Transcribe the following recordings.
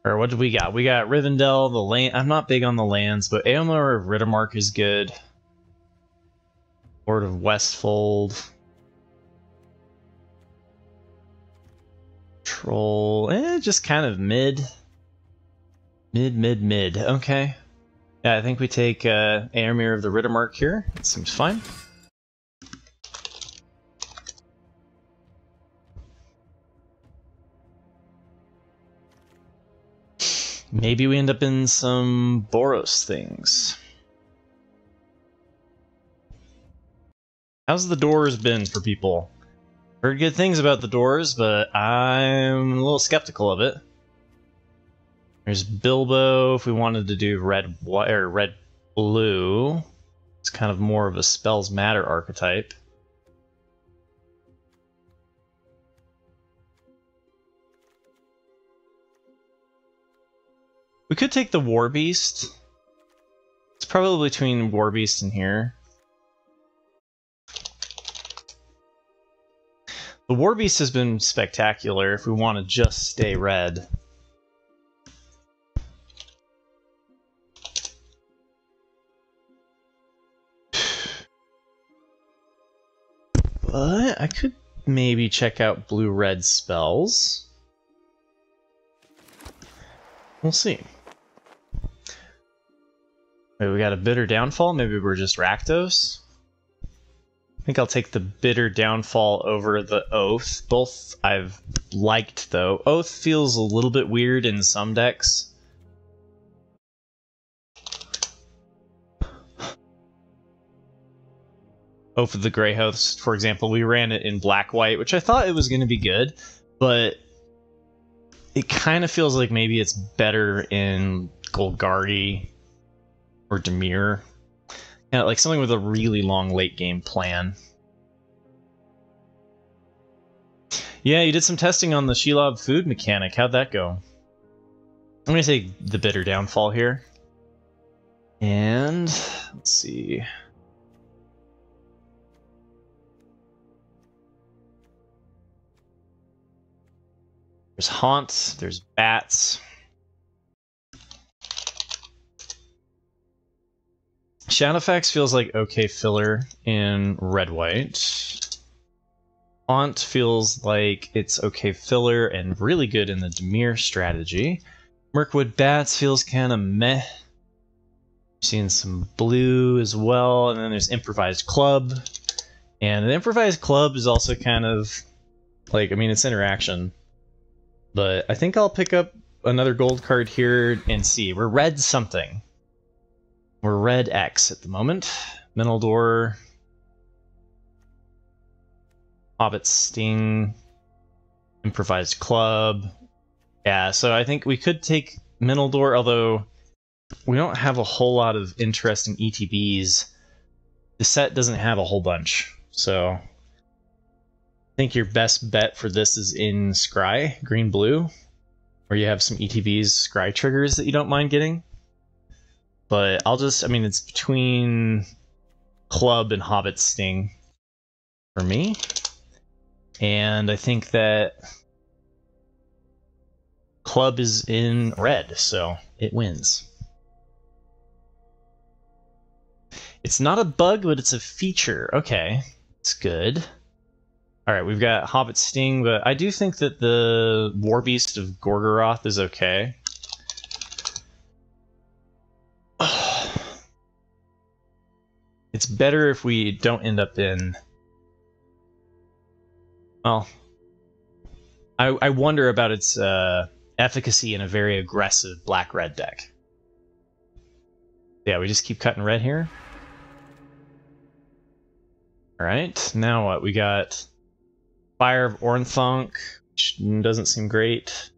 Or what do we got? We got Rivendell, the land. I'm not big on the lands, but Aomar of Riddermark is good. Lord of Westfold. Troll. Just kind of mid. Mid. Okay. Yeah, I think we take Aomir of the Riddermark here. That seems fine. Maybe we end up in some Boros things. How's the doors been for people? Heard good things about the doors, but I'm a little skeptical of it. There's Bilbo if we wanted to do red or red blue. It's kind of more of a spells matter archetype. We could take the War Beast. It's probably between War Beast and here. The War Beast has been spectacular if we want to just stay red. But I could maybe check out blue-red spells. We'll see. Wait, we got a Bitter Downfall? Maybe we're just Rakdos? I think I'll take the Bitter Downfall over the Oath. Both I've liked, though. Oath feels a little bit weird in some decks. Oath of the Grey Host, for example, we ran it in black-white, which I thought it was going to be good, but it kind of feels like maybe it's better in Golgari or Dimir. Yeah, like something with a really long late game plan. Yeah, you did some testing on the Shelob food mechanic. How'd that go? I'm going to take the Bitter Downfall here. And let's see. There's Haunt, there's Bats. Shadowfax feels like okay filler in red-white. Haunt feels like it's okay filler and really good in the Dimir strategy. Mirkwood Bats feels kind of meh. Seeing some blue as well, and then there's Improvised Club. And the Improvised Club is also kind of like, I mean, it's interaction. But I think I'll pick up another gold card here and see. We're red something. We're red X at the moment. Minaldor. Hobbit Sting. Improvised Club. Yeah, so I think we could take Minaldor, although we don't have a whole lot of interesting ETBs. The set doesn't have a whole bunch, so I think your best bet for this is in Scry, green-blue, where you have some ETBs, Scry triggers that you don't mind getting. But I'll just, I mean, it's between Club and Hobbit Sting for me. And I think that Club is in red, so it wins. It's not a bug, but it's a feature. Okay, it's good. Alright, we've got Hobbit Sting, but I do think that the War Beast of Gorgoroth is okay. It's better if we don't end up in... Well, I wonder about its efficacy in a very aggressive black-red deck. Yeah, we just keep cutting red here. Alright, now what? We got Fire of Ornthonk, which doesn't seem great.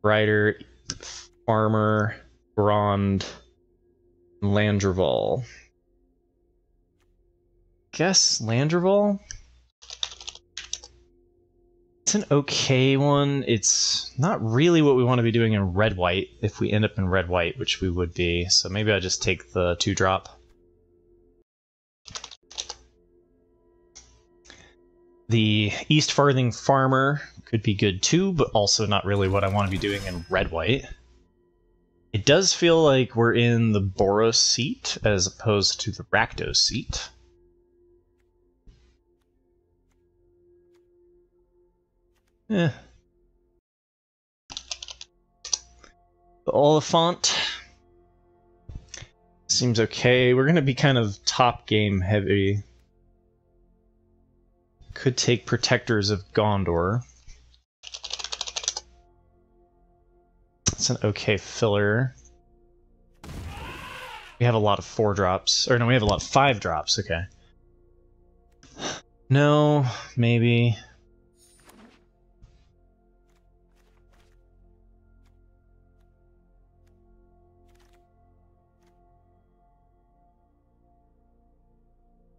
Rider, Farmer, Grond, Landreval. Guess Landreval? It's an okay one. It's not really what we want to be doing in red-white if we end up in red-white, which we would be. So maybe I just take the 2-drop. The East Farthing Farmer could be good too, but also not really what I want to be doing in red-white. It does feel like we're in the Boros seat as opposed to the Rakdos seat. The Oliphant seems okay. We're going to be kind of top game heavy. Could take Protectors of Gondor. It's an okay filler. We have a lot of 4-drops. Or no, we have a lot of 5-drops. Okay. No, maybe.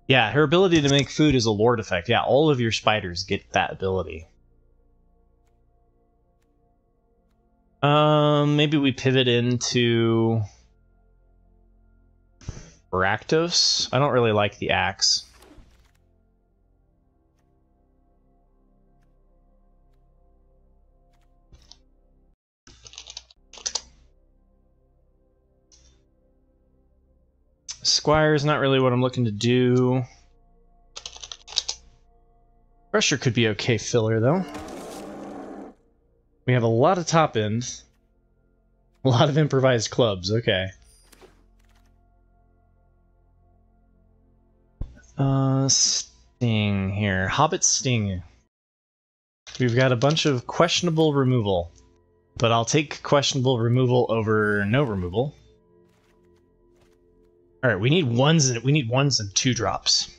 Yeah, her ability to make food is a lord effect. Yeah, all of your spiders get that ability. Maybe we pivot into Rakdos. I don't really like the axe. Squire is not really what I'm looking to do. Pressure could be okay filler, though. We have a lot of top end. A lot of improvised clubs, okay. Sting here. Hobbit Sting. We've got a bunch of questionable removal. But I'll take questionable removal over no removal. Alright, we need ones and 2-drops.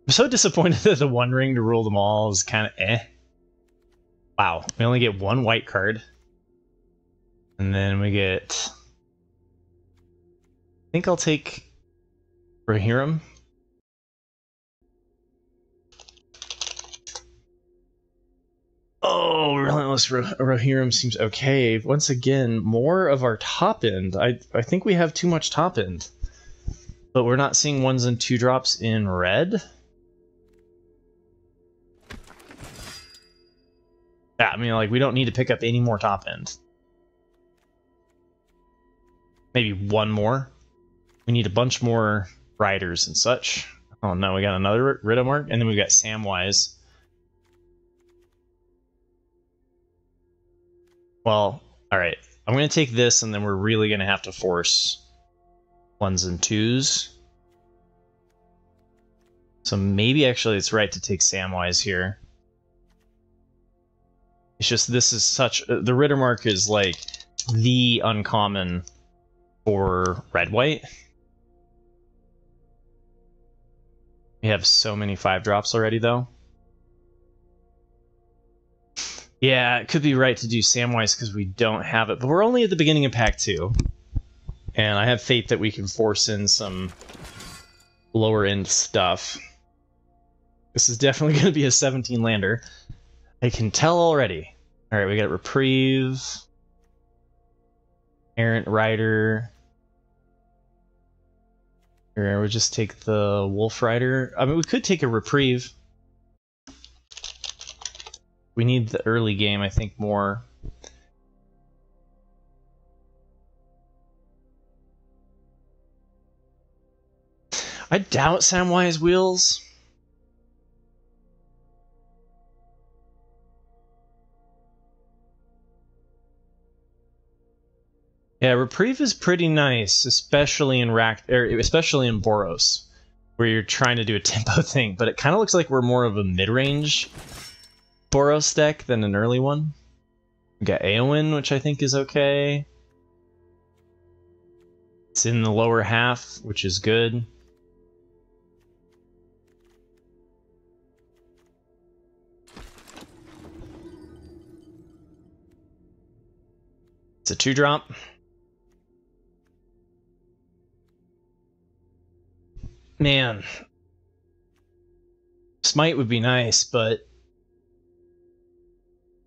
I'm so disappointed that the One Ring to rule them all is kind of eh. Wow, we only get 1 white card. And then we get... I think I'll take Rohirrim. Oh, Relentless Rohirrim seems okay. Once again, more of our top end. I think we have too much top end. But we're not seeing 1s and 2-drops in red. Yeah, I mean, like, we don't need to pick up any more top end. Maybe 1 more. We need a bunch more riders and such. Oh no, we got another Riddermark, and then we got Samwise. Well, alright. I'm going to take this, and then we're really going to have to force 1s and 2s. So maybe actually it's right to take Samwise here. It's just this is such... the Riddermark is like the uncommon for red-white. We have so many 5-drops already, though. Yeah, it could be right to do Samwise because we don't have it, but we're only at the beginning of Pack 2. And I have faith that we can force in some lower-end stuff. This is definitely going to be a 17-lander. I can tell already. Alright, we got Reprieve. Errant Rider. Here, we'll just take the Wolf Rider. I mean, we could take a Reprieve. We need the early game, I think, more. I doubt Samwise wheels. Yeah, Reprieve is pretty nice, especially in especially in Boros, where you're trying to do a tempo thing. But it kind of looks like we're more of a mid-range Boros deck than an early one. We got Eowyn, which I think is okay. It's in the lower half, which is good. It's a 2-drop. Man, Smite would be nice, but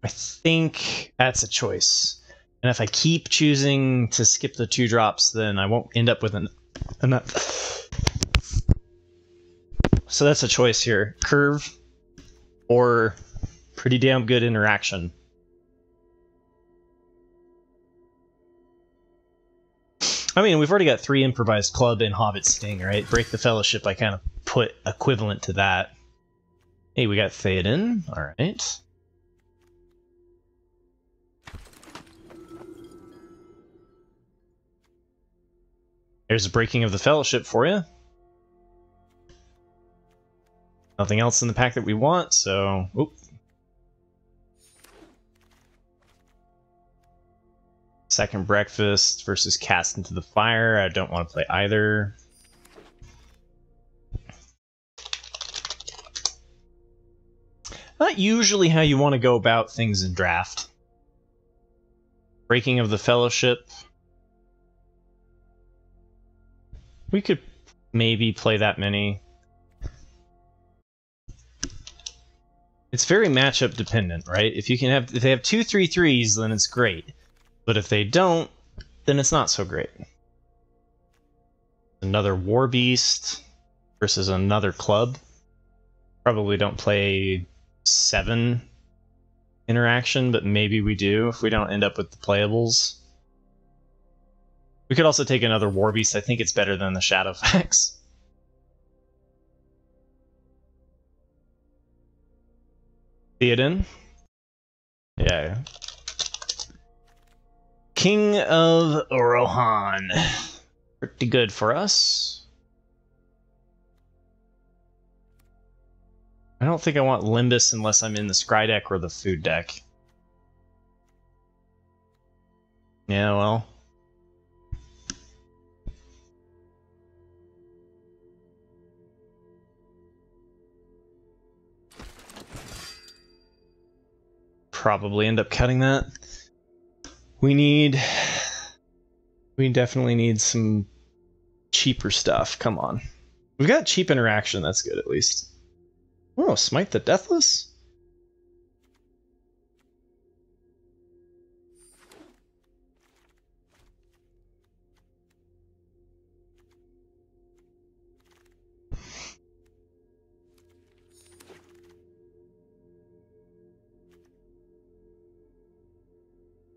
I think that's a choice. And if I keep choosing to skip the 2-drops, then I won't end up with enough so that's a choice here. Curve or pretty damn good interaction. I mean, we've already got 3 improvised club and Hobbit Sting, right? Break the Fellowship, I kind of put equivalent to that. Hey, we got Theoden. Alright. There's a Breaking of the Fellowship for you. Nothing else in the pack that we want, so... Oop. Second Breakfast versus Cast into the Fire. I don't want to play either. Not usually how you want to go about things in draft. Breaking of the Fellowship. We could maybe play that many. It's very matchup dependent, right? If you can have, if they have 2 3/3s, then it's great. But if they don't, then it's not so great. Another War Beast versus another club. Probably don't play 7 interaction, but maybe we do if we don't end up with the playables. We could also take another War Beast. I think it's better than the Shadowfax. Theoden. Yeah. King of Rohan. Pretty good for us. I don't think I want Limbus unless I'm in the Scry deck or the food deck. Yeah, well. Probably end up cutting that. We definitely need some cheaper stuff. Come on. We've got cheap interaction, that's good at least. Oh, Smite the Deathless?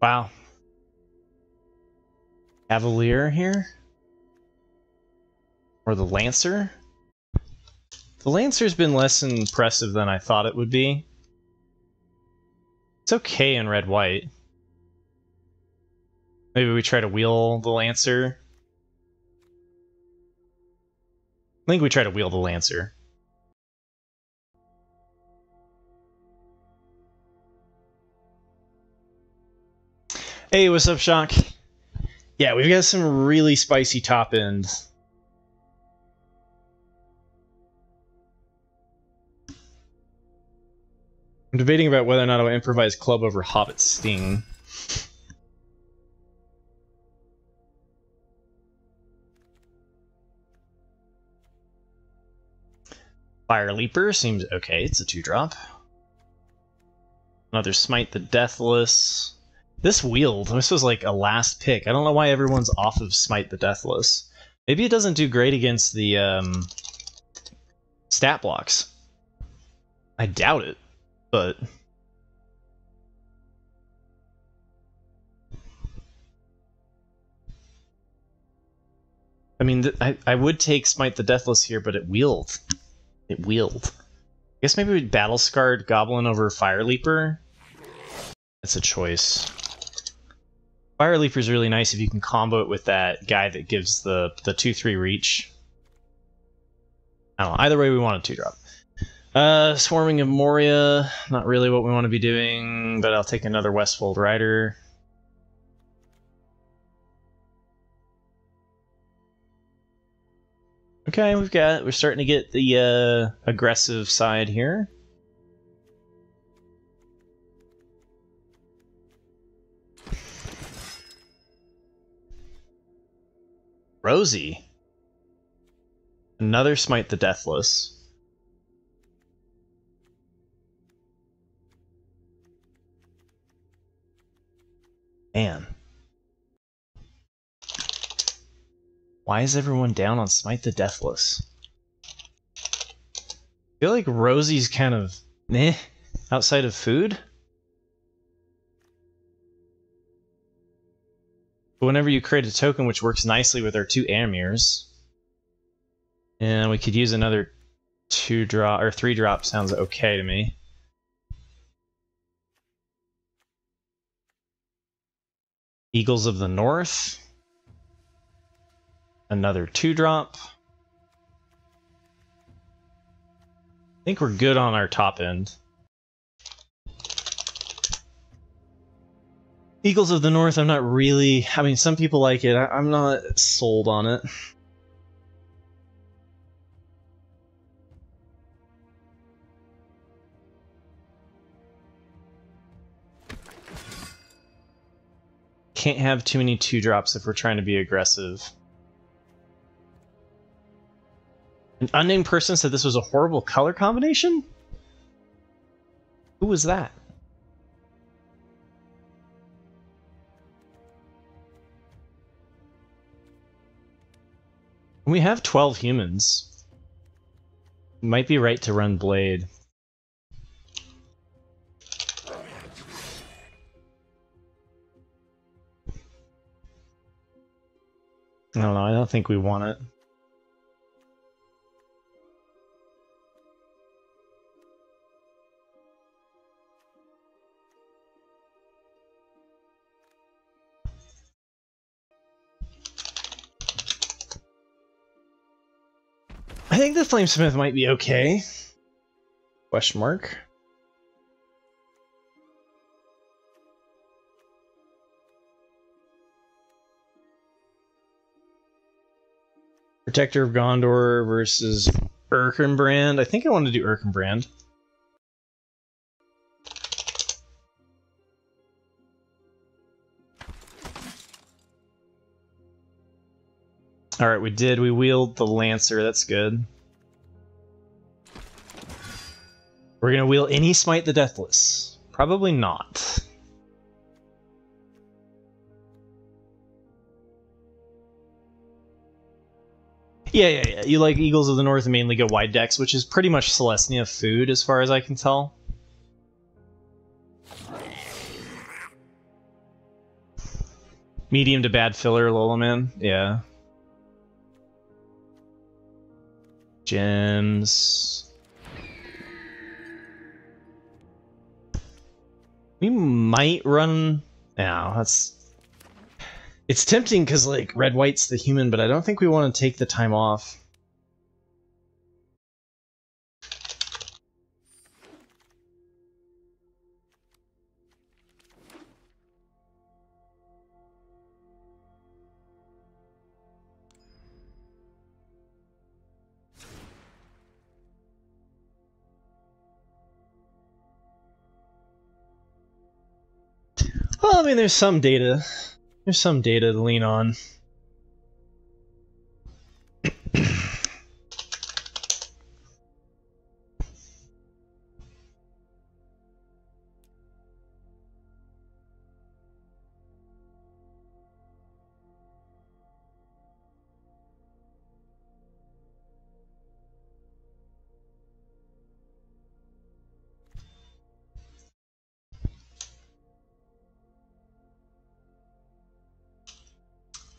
Wow. Cavalier here? Or the Lancer? The Lancer's been less impressive than I thought it would be. It's okay in red-white. Maybe we try to wheel the Lancer. I think we try to wheel the Lancer. Hey, what's up, Shock? Yeah, we've got some really spicy top end. I'm debating about whether or not I'll improvise club over Hobbit Sting. Fire Leaper seems okay, it's a 2-drop. Another Smite the Deathless. This Wield, this was like a last pick. I don't know why everyone's off of Smite the Deathless. Maybe it doesn't do great against the stat blocks. I doubt it, but... I mean, I would take Smite the Deathless here, but it wheeled. It wheeled. I guess maybe we'd Battle Scarred Goblin over Fire Leaper. That's a choice. Fire Leaper is really nice if you can combo it with that guy that gives the 2/3 reach. I don't know. Either way, we want a 2-drop. Swarming of Moria, not really what we want to be doing, but I'll take another Westfold Rider. Okay, we're starting to get the aggressive side here. Rosie. Another Smite the Deathless. Man. Why is everyone down on Smite the Deathless? feel like Rosie's kind of meh outside of food. But whenever you create a token, which works nicely with our 2 Amirs, and we could use another 2-drop or 3-drop sounds okay to me. Eagles of the North. Another 2-drop. I think we're good on our top end. Eagles of the North, I'm not really... I mean, some people like it. I'm not sold on it. Can't have too many 2-drops if we're trying to be aggressive. An unnamed person said this was a horrible color combination? Who was that? We have 12 humans. Might be right to run Blade. I don't know, I don't think we want it. I think the Flamesmith might be okay. Question mark. Protector of Gondor versus Erkenbrand. I think I want to do Erkenbrand. Alright, we did. We wheeled the Lancer. That's good. We're going to wheel any Smite the Deathless. Probably not. Yeah. You like Eagles of the North and mainly go wide decks, which is pretty much Celestia food as far as I can tell. Medium to bad filler, Lolaman. Yeah. Gems. We might run... No, that's... It's tempting because, like, red-white's the human, but I don't think we want to take the time off. Well, I mean, there's some data. There's some data to lean on.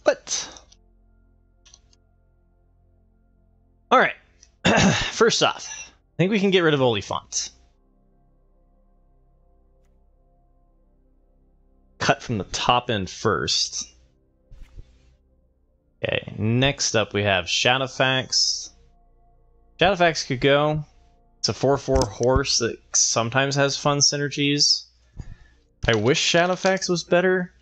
But all right. First off, I think we can get rid of Oliphant. Cut from the top end first. Okay, next up we have Shadowfax. Shadowfax could go. It's a 4/4 horse that sometimes has fun synergies. I wish Shadowfax was better,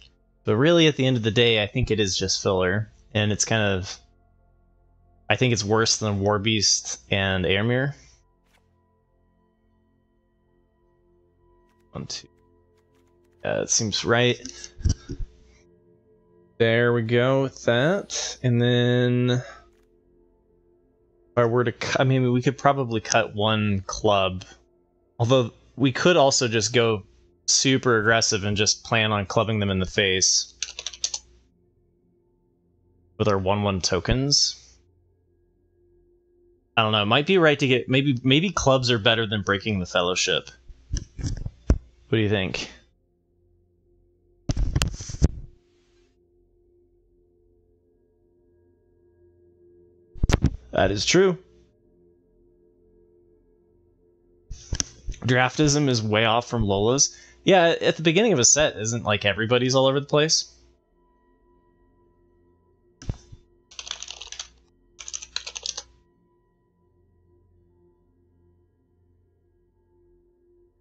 but really at the end of the day, I think it is just filler. And it's kind of... I think it's worse than Warbeast and Airmere. 1, 2. Yeah, that seems right. There we go with that. And then... if I were to cut... I mean, we could probably cut one club. Although, we could also just go super aggressive and just plan on clubbing them in the face. With our 1/1 tokens. I don't know. It might be right to get maybe clubs are better than breaking the fellowship. What do you think? That is true. Draftism is way off from Lola's. Yeah, at the beginning of a set, isn't like everybody's all over the place?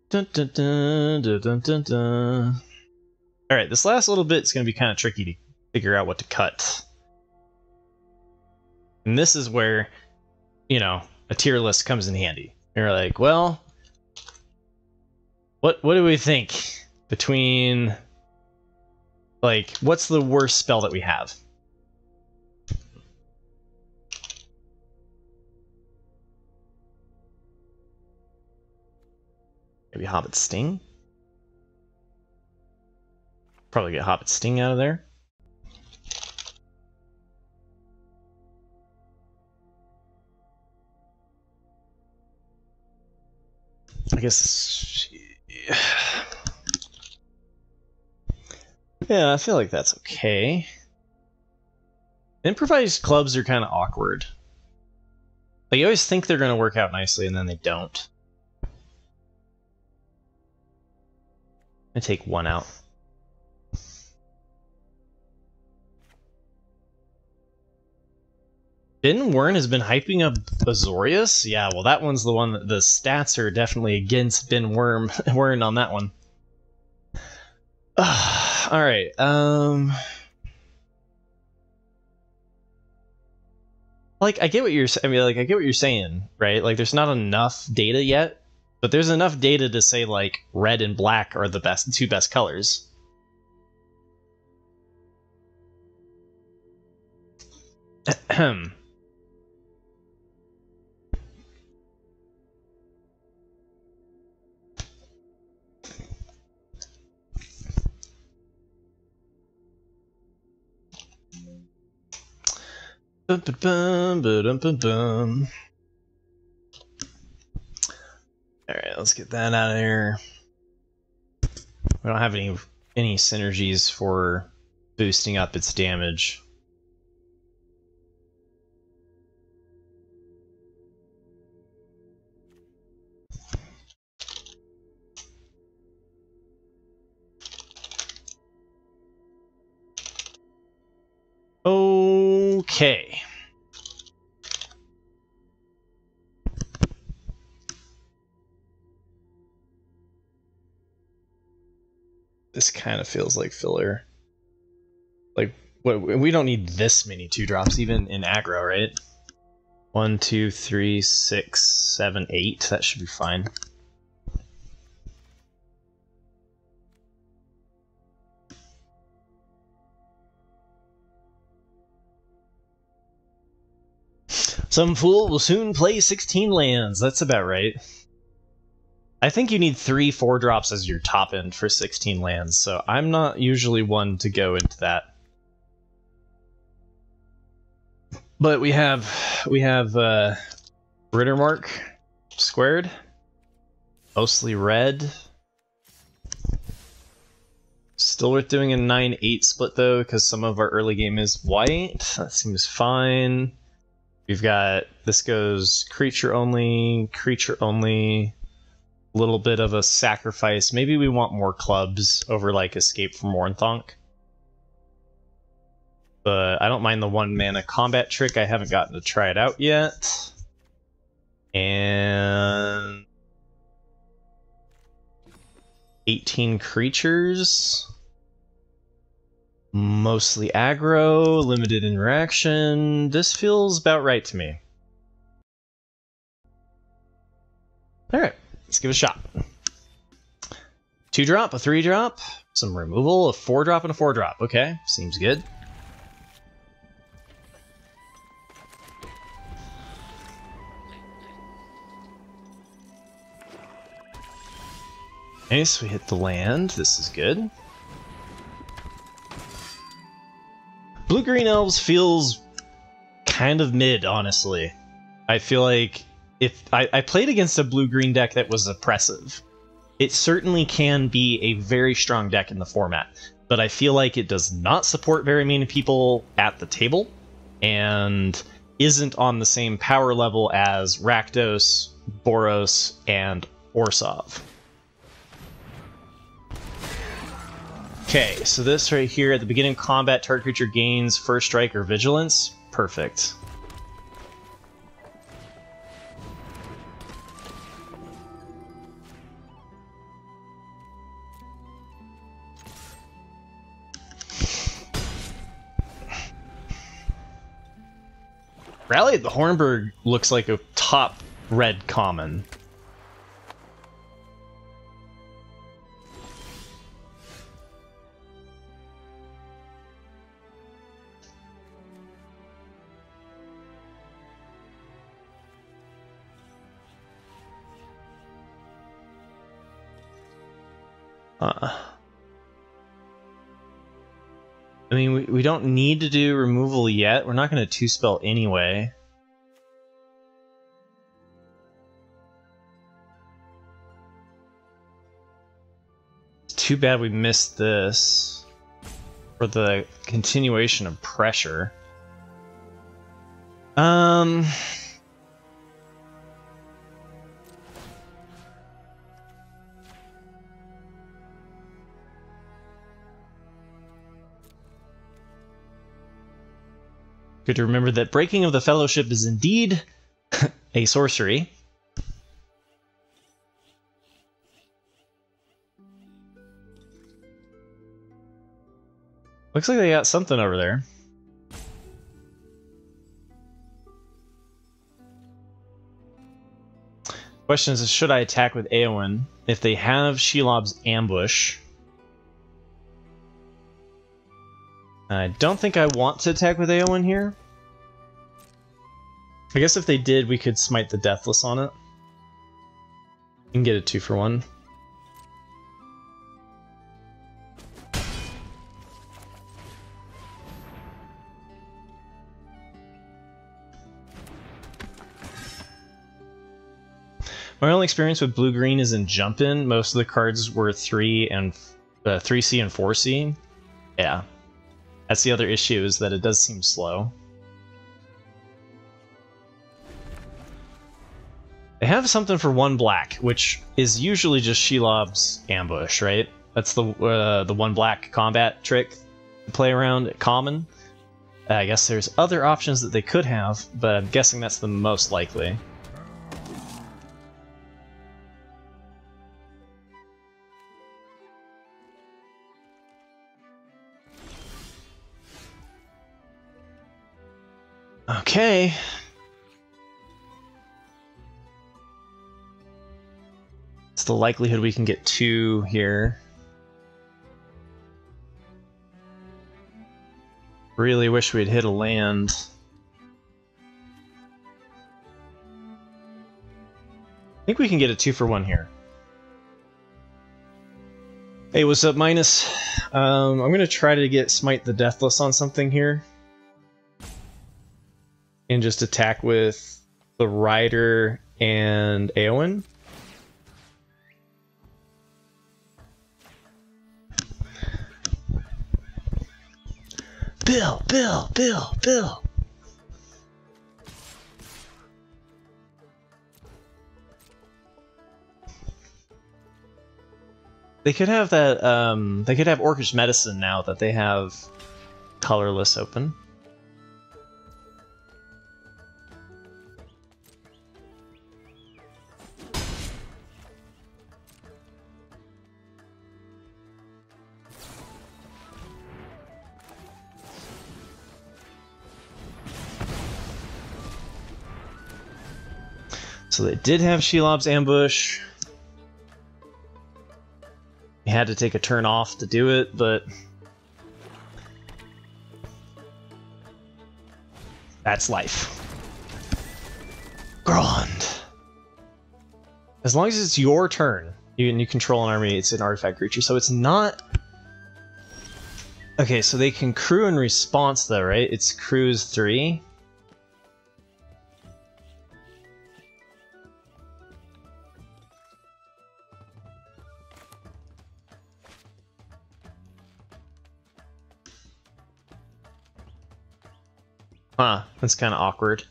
Dun, dun, dun, dun, dun, dun, dun. All right, this last little bit is going to be kind of tricky to figure out what to cut. And this is where, you know, a tier list comes in handy. You're like, well, what do we think between, like, what's the worst spell that we have? Maybe Hobbit Sting? Probably get Hobbit Sting out of there. I guess... Yeah, I feel like that's okay. Improvised clubs are kind of awkward. Like, you always think they're going to work out nicely, and then they don't. I take one out. Ben Wern has been hyping up Azorius? Yeah, well, that one's the one that the stats are definitely against Ben Wern on that one. Alright, like, I get what you're saying, right? Like, there's not enough data yet, but there's enough data to say, like, red and black are the two best colors. Ahem. Bum, bum, bum, bum, bum. Alright, let's get that out of here. We don't have any synergies for boosting up its damage. Okay. This kind of feels like filler. Like, we don't need this many 2-drops even in aggro, right? 1, 2, 3, 6, 7, 8. That should be fine. Some fool will soon play 16 lands. That's about right. I think you need 3 4-drops as your top end for 16 lands, so I'm not usually one to go into that. But we have Rittermark squared, mostly red. Still worth doing a 9-8 split though, because some of our early game is white. That seems fine. We've got, this goes creature only, a little bit of a sacrifice. Maybe we want more clubs over like Escape from Ornthonk. But I don't mind the 1-mana combat trick. I haven't gotten to try it out yet. And 18 creatures. Mostly aggro, limited interaction. This feels about right to me. Alright, let's give it a shot. 2-drop, a 3-drop, some removal, a 4-drop, and a 4-drop. Okay, seems good. Nice, we hit the land. This is good. Blue-green elves feels kind of mid, honestly. I feel like if I played against a blue-green deck that was oppressive, it certainly can be a very strong deck in the format, but I feel like it does not support very many people at the table, and isn't on the same power level as Rakdos, Boros, and Orsov. Okay, so this right here, at the beginning of combat, target creature gains first strike or vigilance. Perfect. Rally at the Hornburg looks like a top red common. I mean, we don't need to do removal yet. We're not going to two-spell anyway. It's too bad we missed this for the continuation of pressure. Good to remember that Breaking of the Fellowship is indeed a sorcery. Looks like they got something over there. Question is, should I attack with Eowyn? If they have Shelob's Ambush. I don't think I want to attack with Eowyn here. I guess if they did, we could smite the Deathless on it. And get a 2-for-1. My only experience with blue-green is in Jump-In. Most of the cards were 3C and 4C. Yeah. That's the other issue, is that it does seem slow. They have something for 1 black, which is usually just Shelob's Ambush, right? That's the 1 black combat trick to play around at common. I guess there's other options that they could have, but I'm guessing that's the most likely. Okay. It's the likelihood we can get 2 here. Really wish we'd hit a land. I think we can get a 2-for-1 here. Hey, what's up, Minus? I'm gonna try to get Smite the Deathless on something here. And just attack with the Rider and Eowyn. Bill! They could have that, they could have Orcish Medicine now that they have Colorless open. So they did have Shelob's Ambush. You had to take a turn off to do it, but that's life. Grand. As long as it's your turn, you control an army, it's an artifact creature, so it's not... Okay, so they can crew in response though, right? It's crews 3. Huh, that's kind of awkward.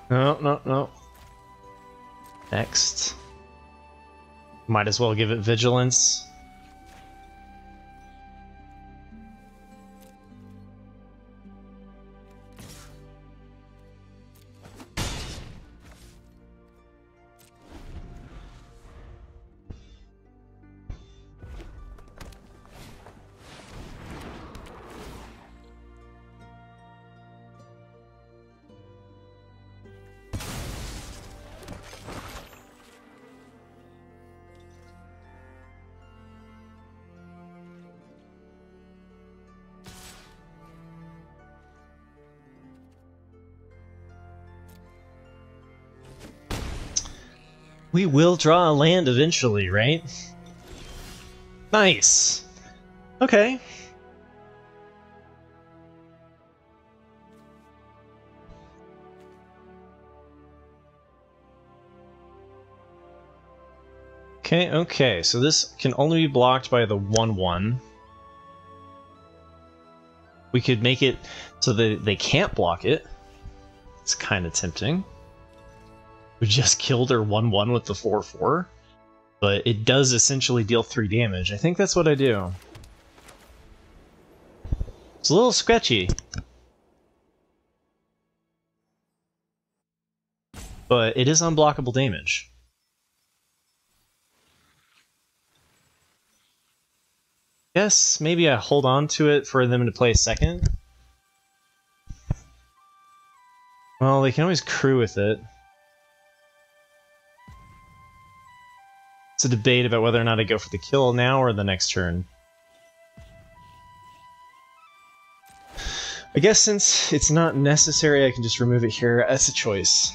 No, no, no. Next. Might as well give it vigilance. We will draw a land eventually, right? Nice. Okay. Okay, so this can only be blocked by the 1/1. We could make it so that they can't block it. It's kind of tempting. We just killed her 1/1 with the 4/4, but it does essentially deal 3 damage. I think that's what I do. It's a little sketchy, but it is unblockable damage. Guess maybe I hold on to it for them to play second. Well, they can always crew with it. It's a debate about whether or not I go for the kill now or the next turn. I guess since it's not necessary, I can just remove it here. That's a choice.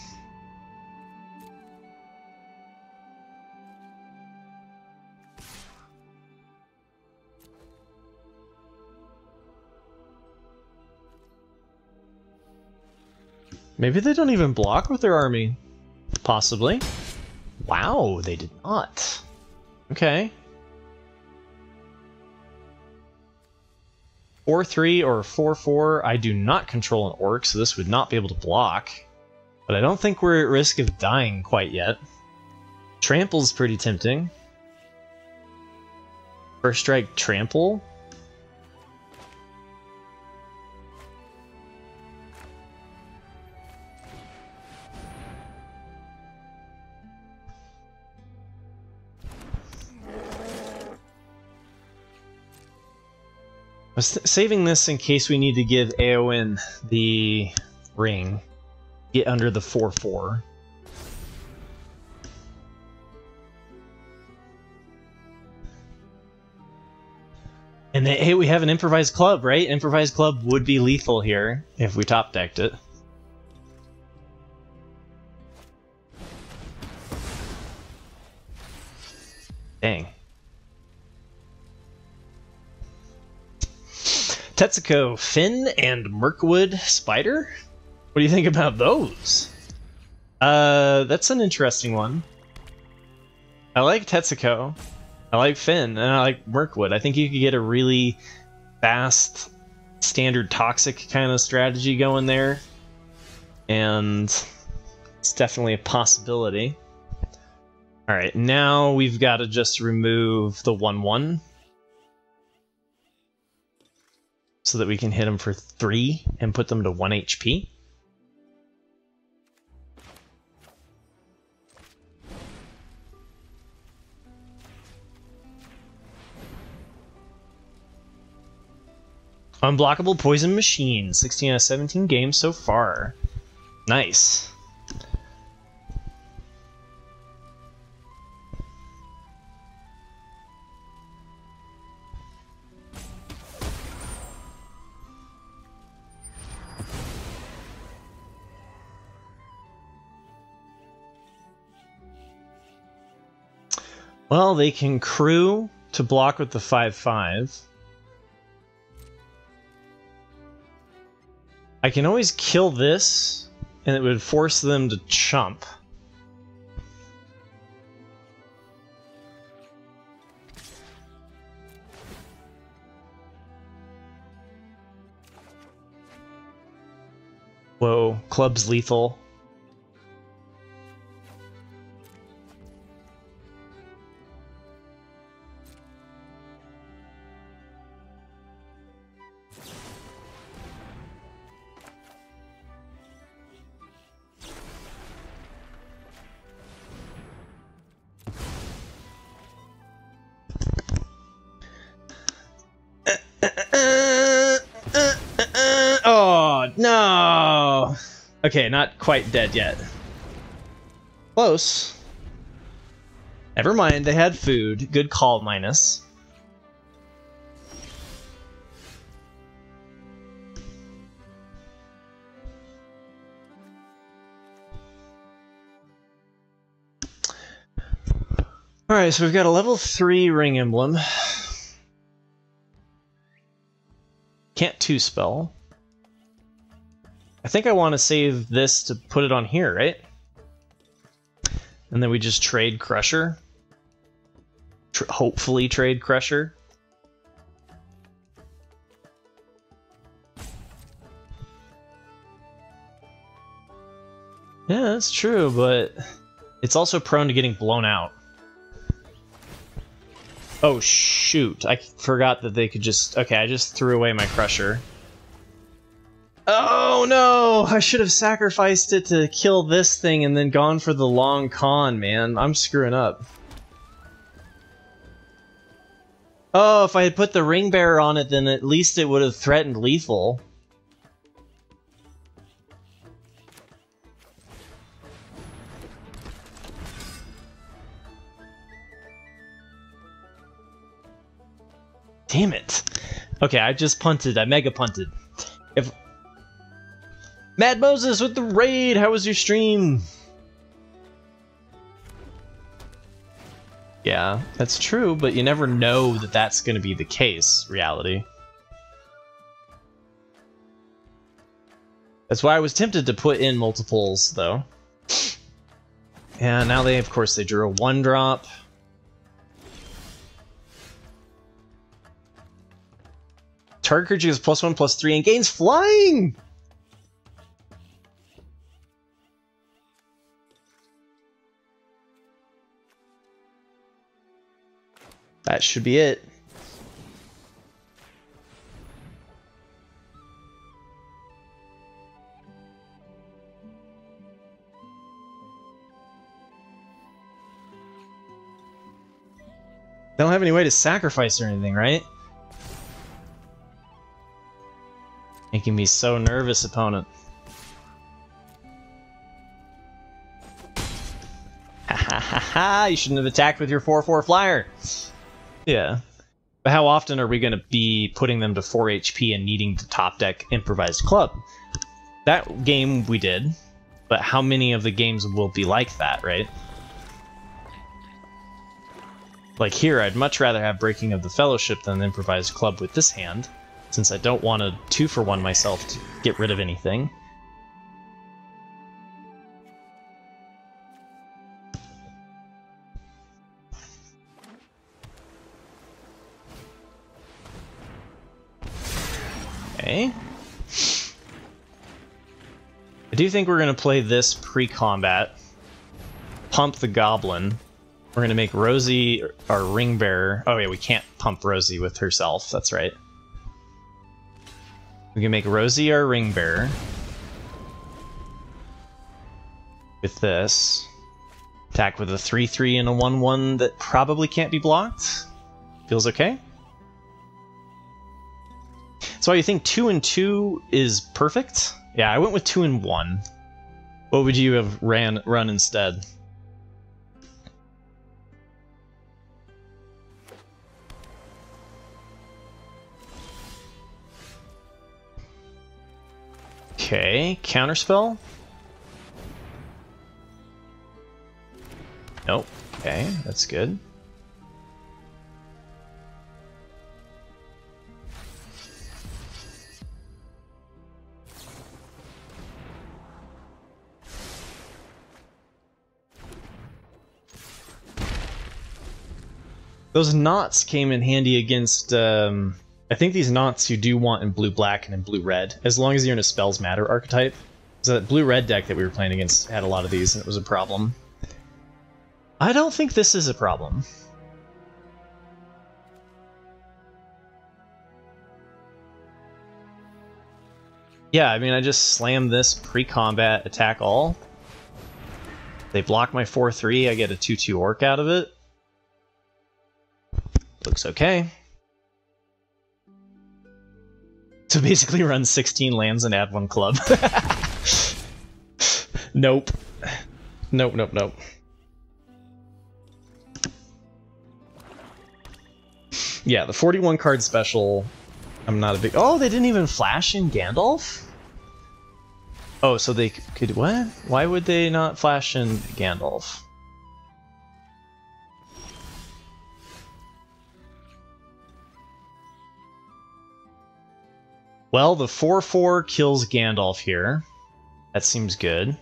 Maybe they don't even block with their army. Possibly. Wow, they did not. Okay. 4/3 or 4/4. I do not control an orc, so this would not be able to block. But I don't think we're at risk of dying quite yet. Trample's pretty tempting. First strike trample. I was saving this in case we need to give Eowyn the ring. Get under the 4/4. And then, hey, we have an improvised club, right? Improvised club would be lethal here if we top decked it. Dang. Tetsuko, Finn, and Mirkwood Spider? What do you think about those? That's an interesting one. I like Tetsuko, I like Finn, and I like Mirkwood. I think you could get a really fast, standard toxic kind of strategy going there. And it's definitely a possibility. Alright, now we've got to just remove the 1/1. So that we can hit them for 3 and put them to 1 HP. Unblockable Poison Machine. 16 out of 17 games so far. Nice. Well, they can crew to block with the 5/5. I can always kill this, and it would force them to chump. Whoa, club's lethal. Oh, no! Okay, not quite dead yet. Close. Never mind, they had food. Good call, Minus. Alright, so we've got a level 3 ring emblem. Can't 2-spell. I think I want to save this to put it on here, right? And then we just trade Crusher. Hopefully trade Crusher. Yeah, that's true, but it's also prone to getting blown out. Oh shoot, I forgot that they could just... Okay, I just threw away my Crusher. Oh no! I should have sacrificed it to kill this thing and then gone for the long con, man. I'm screwing up. Oh, if I had put the ring bearer on it, then at least it would have threatened lethal. Damn it. Okay, I just punted. I mega punted. If Mad Moses with the raid! How was your stream? Yeah, that's true, but you never know that that's going to be the case, reality. That's why I was tempted to put in multiples, though. And now they, of course, they drew a 1-drop. Target creature gets +1/+3 and gains flying! That should be it. They don't have any way to sacrifice or anything, right? Making me so nervous, opponent. Ha ha ha ha! You shouldn't have attacked with your 4/4 flyer! Yeah. But how often are we going to be putting them to 4 HP and needing to top deck Improvised Club? That game we did, but how many of the games will be like that, right? Like here, I'd much rather have Breaking of the Fellowship than Improvised Club with this hand, since I don't want to 2-for-1 myself to get rid of anything. Okay. I do think we're going to play this pre-combat. Pump the Goblin. We're going to make Rosie our ring bearer. Oh yeah, we can't pump Rosie with herself, that's right. We can make Rosie our ring bearer. With this. Attack with a 3/3 and a 1/1 that probably can't be blocked. Feels okay. So you think 2 and 2 is perfect? Yeah, I went with 2 and 1. What would you have run instead? Okay, counterspell? Nope. Okay, that's good. Those knots came in handy against... I think these knots you do want in blue-black and in blue-red, as long as you're in a Spells Matter archetype. So that blue-red deck that we were playing against had a lot of these, and it was a problem. I don't think this is a problem. Yeah, I mean, I just slam this pre-combat, attack all. They block my 4/3, I get a 2/2 orc out of it. Looks okay. So basically run 16 lands and add 1 club. Nope. Nope, nope, nope. Yeah, the 41 card special, I'm not a big... Oh, they didn't even flash in Gandalf? Oh, so they could... What? Why would they not flash in Gandalf? Well, the 4/4 kills Gandalf here. That seems good.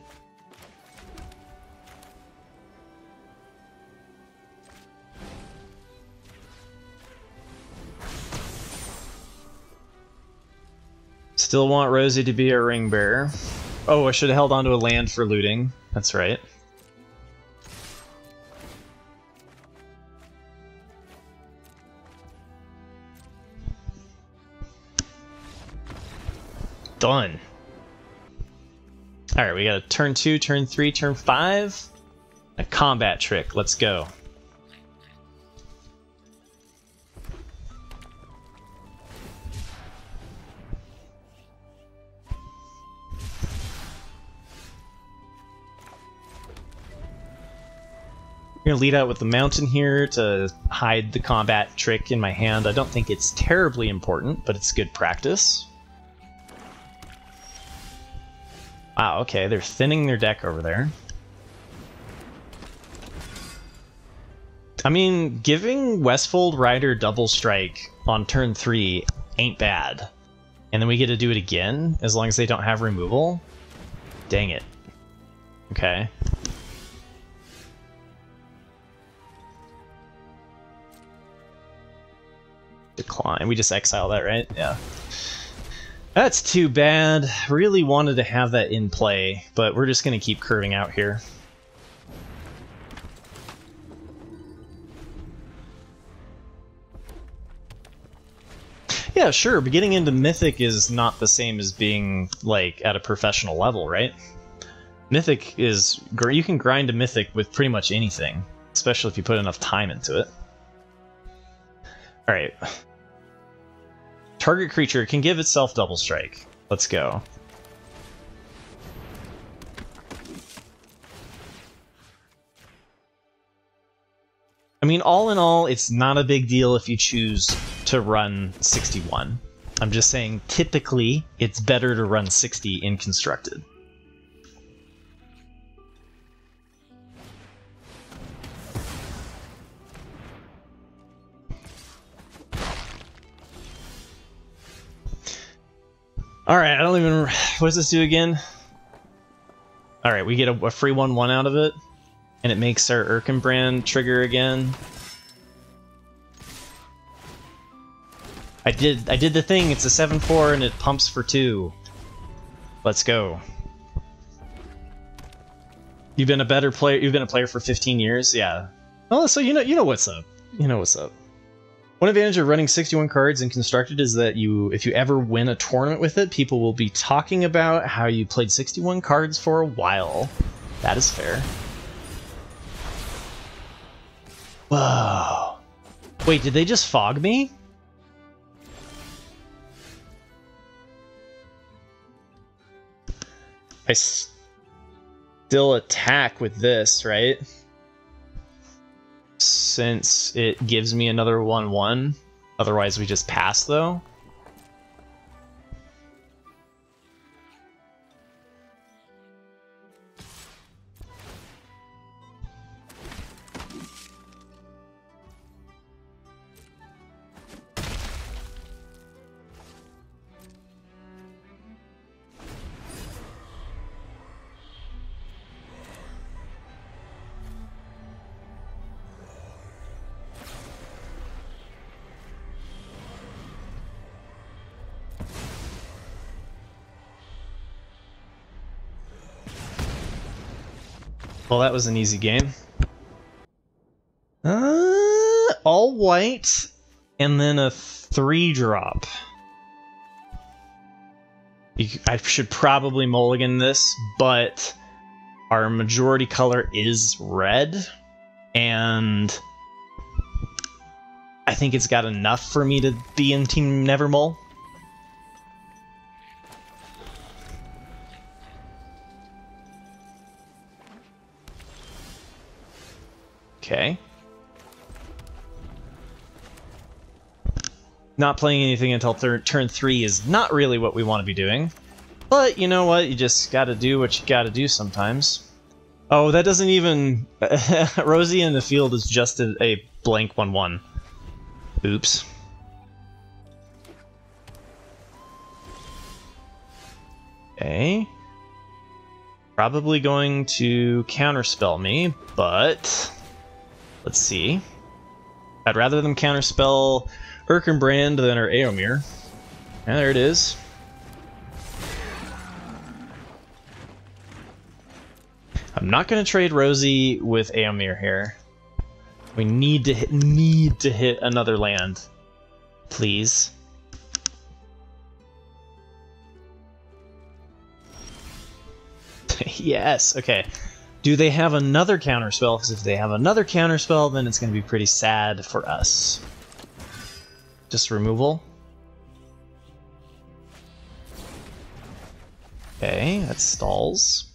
Still want Rosie to be a ring bearer. Oh, I should have held onto a land for looting. That's right. Done. Alright, we got a turn 2, turn 3, turn 5. A combat trick. Let's go. I'm gonna lead out with the mountain here to hide the combat trick in my hand. I don't think it's terribly important, but it's good practice. Wow, okay, they're thinning their deck over there. I mean, giving Westfold Rider double strike on turn 3 ain't bad. And then we get to do it again, as long as they don't have removal? Dang it. Okay. Decline. We just exile that, right? Yeah. That's too bad. Really wanted to have that in play, but we're just going to keep curving out here. Yeah, sure, but getting into Mythic is not the same as being, like, at a professional level, right? Mythic is... You can grind a Mythic with pretty much anything, especially if you put enough time into it. Alright. Target creature can give itself double strike. Let's go. I mean, all in all, it's not a big deal if you choose to run 61. I'm just saying, typically, it's better to run 60 in Constructed. Alright, I don't even... What does this do again? Alright, we get a free 1/1 out of it. And it makes our Erkenbrand trigger again. I did the thing, it's a 7/4 and it pumps for 2. Let's go. You've been a better player, you've been a player for 15 years? Yeah. Oh, so you know what's up. You know what's up. One advantage of running 61 cards in Constructed is that if you ever win a tournament with it, people will be talking about how you played 61 cards for a while. That is fair. Whoa. Wait, did they just fog me? I still attack with this, right? Since it gives me another 1/1. Otherwise we just pass, though. Well, that was an easy game. All white, and then a 3-drop. I should probably mulligan this, but our majority color is red, and I think it's got enough for me to be in Team Nevermole. Okay. Not playing anything until turn 3 is not really what we want to be doing. But you know what? You just gotta do what you gotta do sometimes. Oh, that doesn't even... Rosie in the field is just a blank 1-1. Oops. Okay. Probably going to counterspell me, but... Let's see. I'd rather them counterspell Erkenbrand than our Eomir. And there it is. I'm not going to trade Rosie with Eomir here. We need to hit another land, please. Yes. Okay. Do they have another counterspell? Because if they have another counterspell, then it's going to be pretty sad for us. Just removal. Okay, that stalls.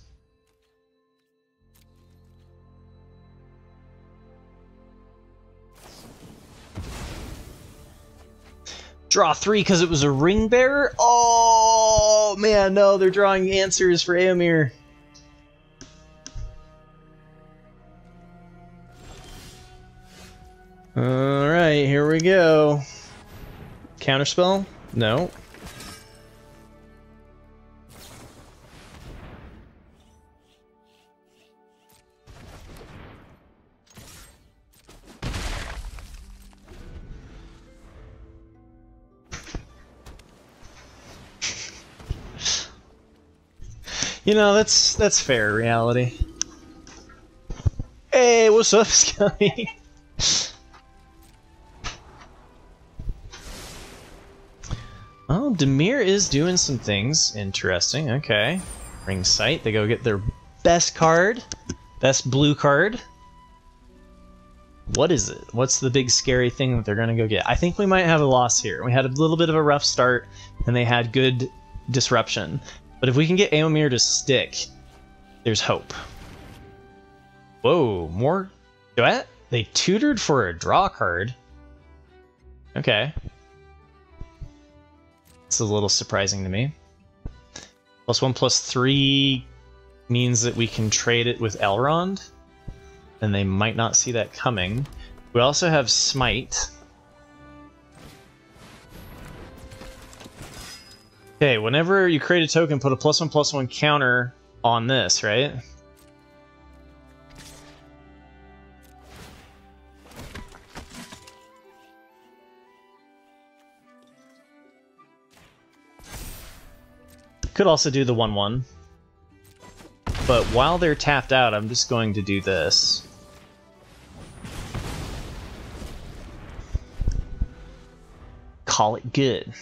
Draw 3 because it was a ring bearer? Oh, man, no, they're drawing answers for Eomir. Alright, here we go. Counterspell? No. You know, that's fair reality. Hey, what's up, Scotty? Oh, Dimir is doing some things. Interesting, okay. Ring Sight, they go get their best card. Best blue card. What is it? What's the big scary thing that they're gonna go get? I think we might have a loss here. We had a little bit of a rough start, and they had good disruption. But if we can get Eomir to stick, there's hope. Whoa, more duet? They tutored for a draw card. Okay. It's a little surprising to me. +1/+3 means that we can trade it with Elrond, and they might not see that coming. We also have Smite. Okay, whenever you create a token, put a +1/+1 counter on this, right? Could also do the 1/1. But while they're tapped out, I'm just going to do this. Call it good.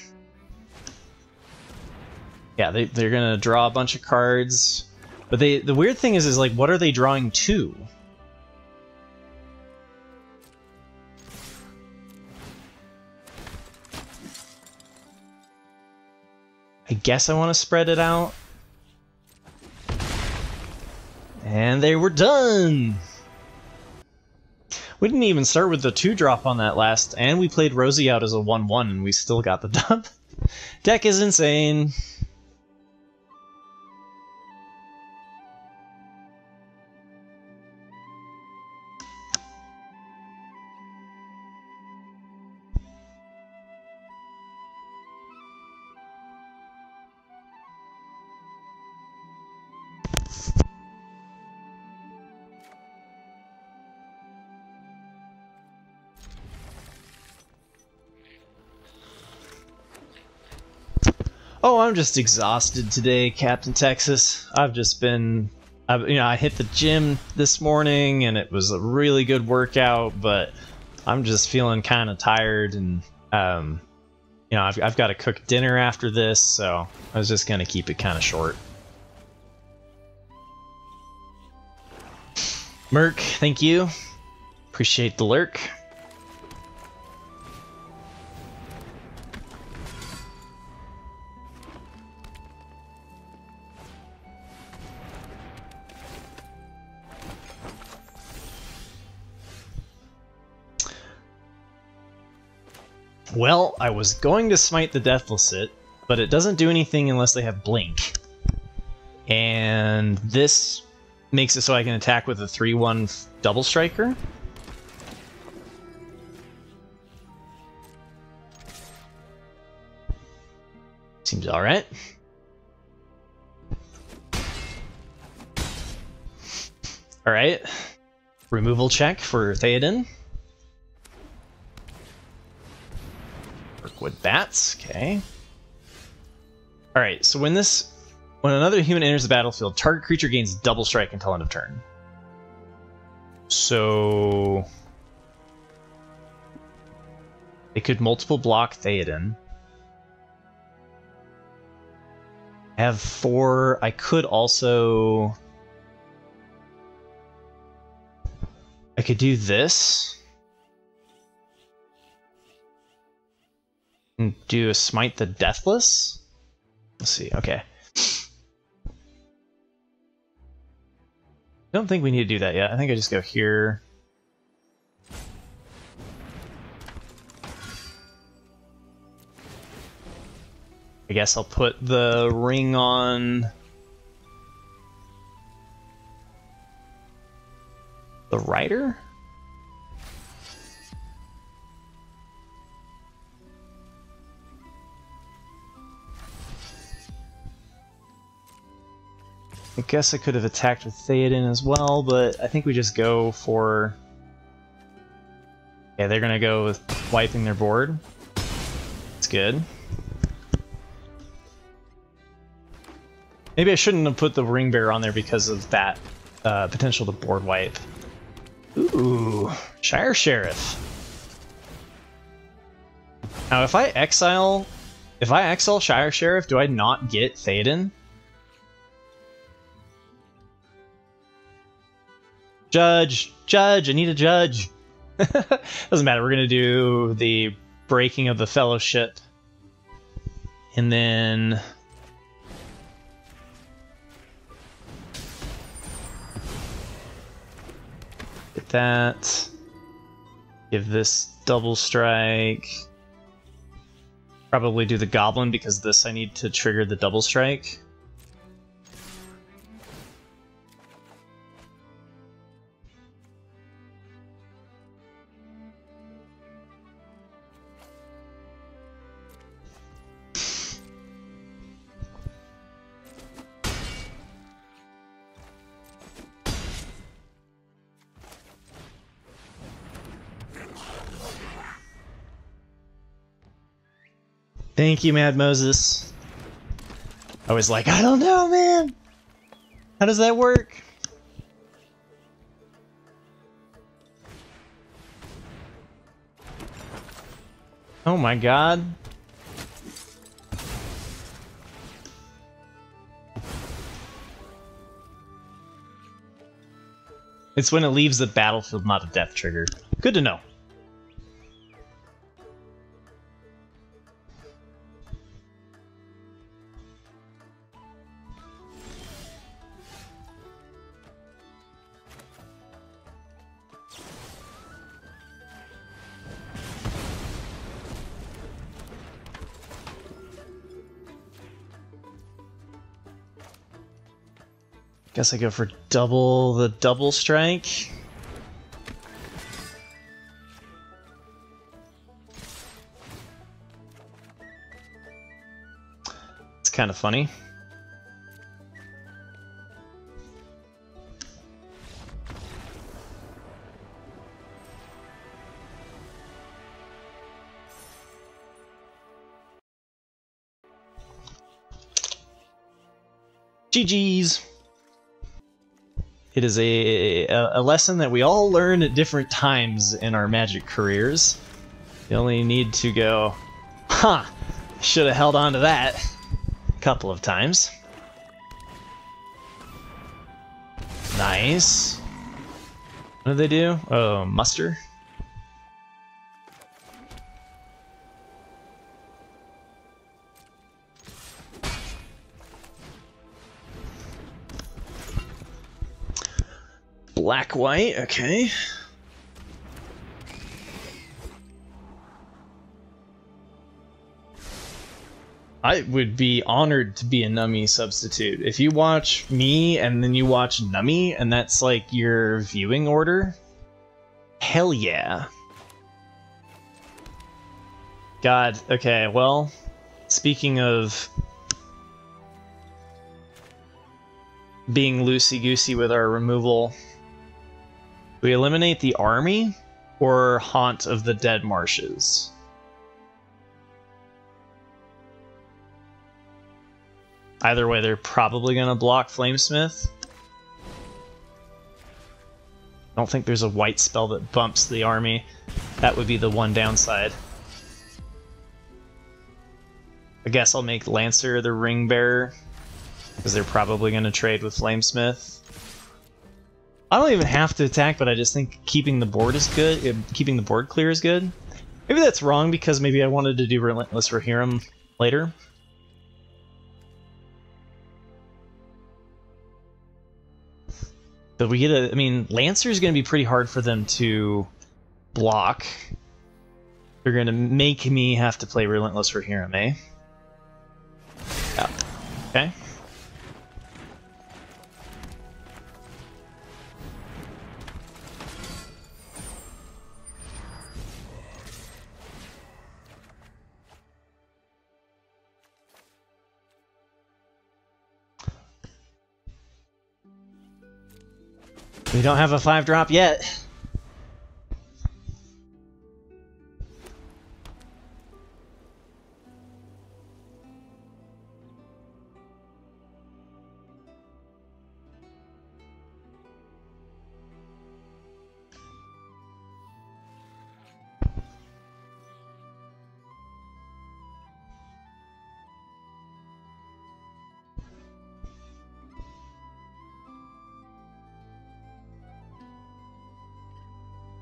Yeah, they're gonna draw a bunch of cards, but the weird thing is like, what are they drawing to? I guess I want to spread it out, and they were done. We didn't even start with the 2-drop on that last, and we played Rosie out as a 1/1, and we still got the dub. Deck is insane. Oh, I'm just exhausted today, Captain Texas. I've I hit the gym this morning and it was a really good workout, but I'm just feeling kind of tired, and I've got to cook dinner after this, so I was just gonna keep it kind of short. Merc, thank you. Appreciate the lurk. Well, I was going to smite the Deathless It, but it doesn't do anything unless they have Blink. And this makes it so I can attack with a 3/1 double striker. Seems alright. Alright. Removal check for Theoden. With bats, okay. Alright, so when another human enters the battlefield, target creature gains double strike until end of turn. So they could multiple block Theoden. I have 4. I could also do this. Do a smite the Deathless? Let's see, okay. I don't think we need to do that yet. I think I just go here. I guess I'll put the ring on the rider? I guess I could have attacked with Theoden as well, but I think we just go for... Yeah, they're gonna go with wiping their board. It's good. Maybe I shouldn't have put the ring bearer on there because of that potential to board wipe. Ooh, Shire Sheriff. Now, if I exile Shire Sheriff, do I not get Theoden? Judge! Judge! I need a judge! Doesn't matter, we're gonna do the Breaking of the Fellowship. And then... Get that. Give this double strike. Probably do the Goblin because this I need to trigger the double strike. Thank you, Mad Moses. I was like, I don't know, man! How does that work? Oh my god. It's when it leaves the battlefield, not a death trigger. Good to know. Guess I go for the double strike. It's kind of funny. GG's. It is a lesson that we all learn at different times in our Magic careers. You only need to go, huh, should have held on to that a couple of times. Nice. What do they do? Oh, muster. Black, white, okay. I would be honored to be a Nummy substitute. If you watch me and then you watch Nummy and that's like your viewing order, hell yeah. God, okay, well, speaking of being loosey-goosey with our removal, do we eliminate the army or Haunt of the Dead Marshes? Either way, they're probably going to block Flamesmith. I don't think there's a white spell that bumps the army. That would be the one downside. I guess I'll make Lancer the ring bearer, because they're probably going to trade with Flamesmith. I don't even have to attack, but I just think keeping the board is good. Keeping the board clear is good. Maybe that's wrong because maybe I wanted to do Relentless Rohirrim later. But we get a... I mean, Lancer is going to be pretty hard for them to block. They're going to make me have to play Relentless Rohirrim, eh? Yeah. Okay. We don't have a 5-drop yet.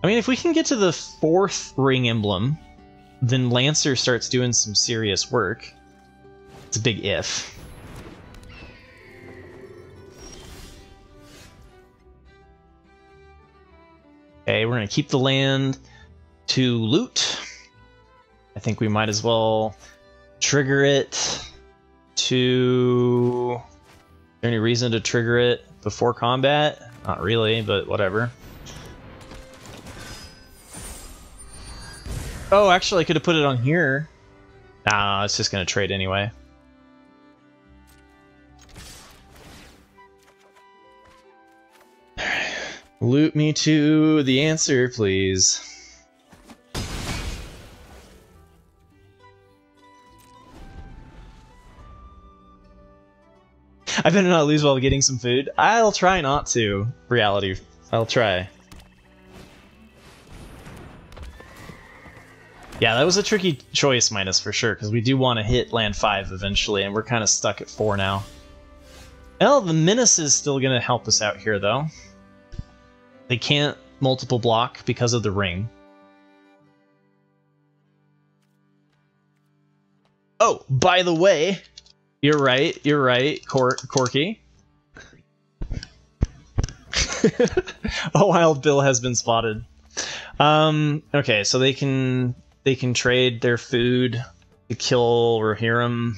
I mean, if we can get to the 4th ring emblem, then Lancer starts doing some serious work. It's a big if. Okay, we're going to keep the land to loot. I think we might as well trigger it to... Is there any reason to trigger it before combat? Not really, but whatever. Oh, actually, I could have put it on here. Nah, it's just going to trade anyway. Loot me to the answer, please. I better not lose while getting some food. I'll try not to. Reality. I'll try. Yeah, that was a tricky choice, Minus, for sure, because we do want to hit land 5 eventually, and we're kind of stuck at 4 now. Well, the Menace is still going to help us out here, though. They can't multiple block because of the ring. Oh, by the way, you're right, Corky. A wild bill has been spotted. Okay, so they can trade their food to kill Rohirrim.